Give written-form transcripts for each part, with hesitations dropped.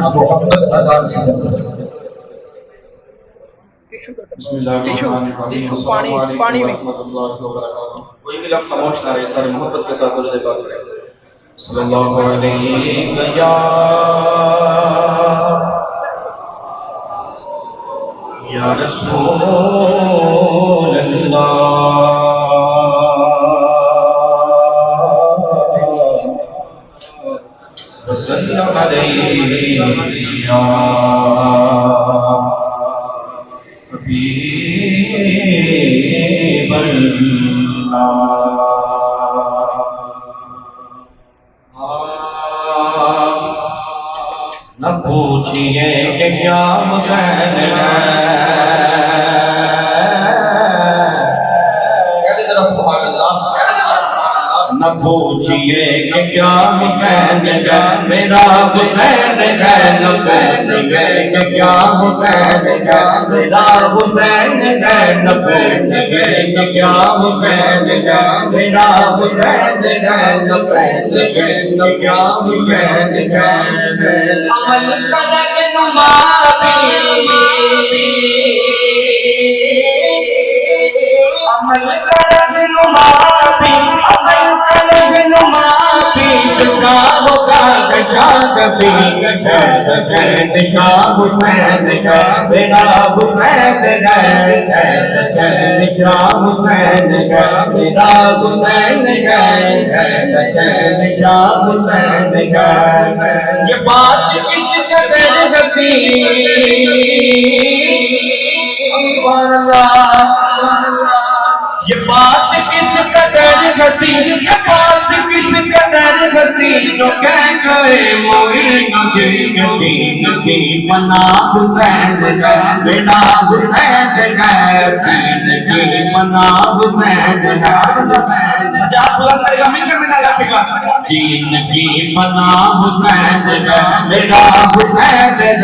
اس محبت اذان سے بسم اللہ الرحمن الرحیم السلام علیکم ورحمۃ اللہ وبرکاتہ. کوئی بھی لفظ خاموش نہ رہے، سارے محبت کے ساتھ درود پاک کریں. صلی اللہ علیہ یا رسول اللہ وسلم علیہ یا حبیب اللہ. نہ پوچھئے کہ کیا حسین ہے، نہ پوچھئے کہ کیا حسین ہے، میرا حسین ہے. نہ پوچھئے کہ کیا حسین ہے، میرا حسین ہے. نہ پوچھئے کہ کیا حسین ہے، میرا حسین ہے. نہ پوچھئے کہ کیا حسین ہے. عمل کا رہنما بھی، عمل کا رہنما بھی، عمل کا رہنما بھی، شاہ کا شاہ بھی، شاہ حسین شاہ حسین شاہ میرا حسین ہے. شاہ حسین شاہ میرا حسین ہے. شاہ حسین شاہ. یہ بات کس قدر یہ بات کس قدر حسین، یہ بات کس قدر حسین، جو کہہ گئے معین الدین کی پناہ حسین ہے. میرا حسین ہے. حسین کی پناہ حسین ہے. دین کی پناہ حسین ہے. میرا حسین ہے.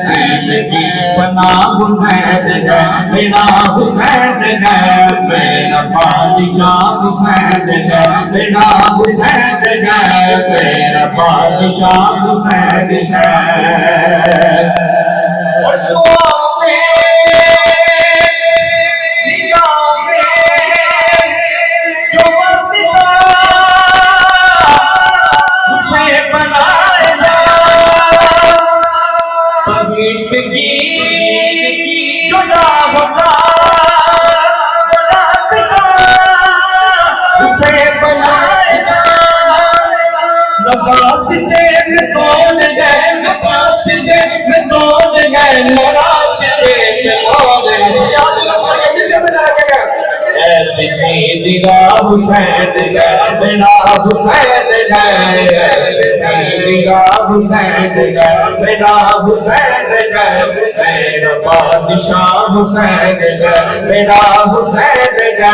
دین کی پناہ حسین ہے. میرا حسین ہے. میرا بادشاہ حسین ہے. میرا حسین ہے. میرا بادشاہ حسین ہے. اور دعا میں نگاہ میں جو واسطہ اسے بنائے گا، بہشت کی جو راہ ہوگا اسے بنائے گا. نواسطے میں کون گئے، نواسطے میں کون گئے، نواسطے میں کون گئے. ایسی سیدھی راہ حسین ہے. میرا حسین ہے. سیدھی راہ حسین ہے. میرا حسین ہے. میرا بادشاہ حسین ہے. میرا حسین ہے.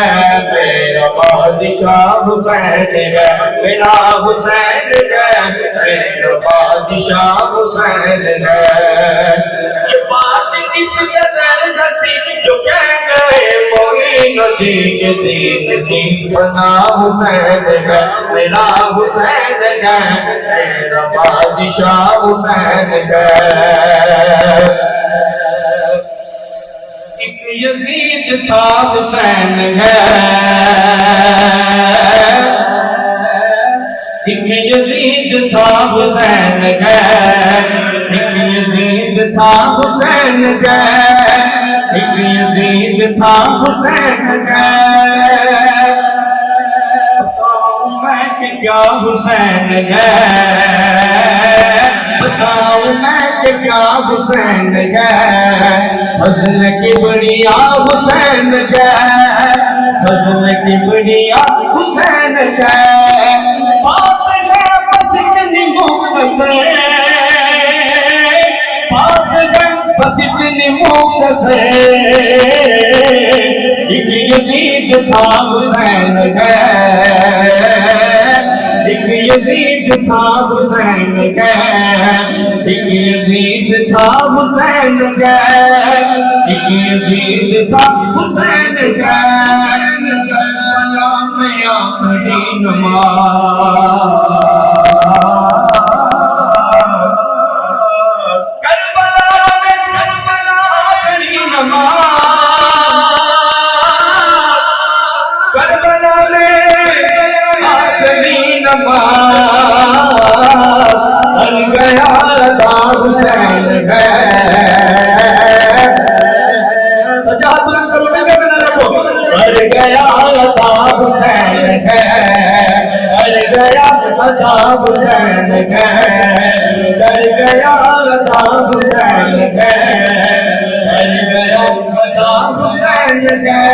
میرا بادشاہ حسین ہے. میرا حسین ہے. میرا بادشاہ حسین ہے. یہ بات اس قدر حسین، جو کہہ گئے معین الدین کی پناہ حسین ہے. میرا حسین ہے. میرا بادشاہ حسین ہے. ایک یزید تھا حسین ہے. ایک یزید تھا حسین ہے. ایک یزید تھا حسین ہے. ایک یزید تھا حسین ہے. بتاؤں میں کہ کیا حسین ہے، بتاؤں میں کہ کیا حسین ہے. حسن کی بڑیا حسین ہے. حسن کی بڑیا حسین ہے. بات ہے بس اتنی مختصر، بات ہے بس اتنی مختصر. ایک یزید تھا حسین ہے. ایک یزید تھا حسین ہے. ایک یزید تھا حسین ہے. ایک یزید تھا حسین ہے. میں آخری نماز گیا رضا حسین ہے سجاد بلند کرو مل کے بنا رکھو مر گیا رضا حسین ہے مر گیا رضا حسین ہے مر گیا رضا حسین ہے مر گیا رضا حسین ہے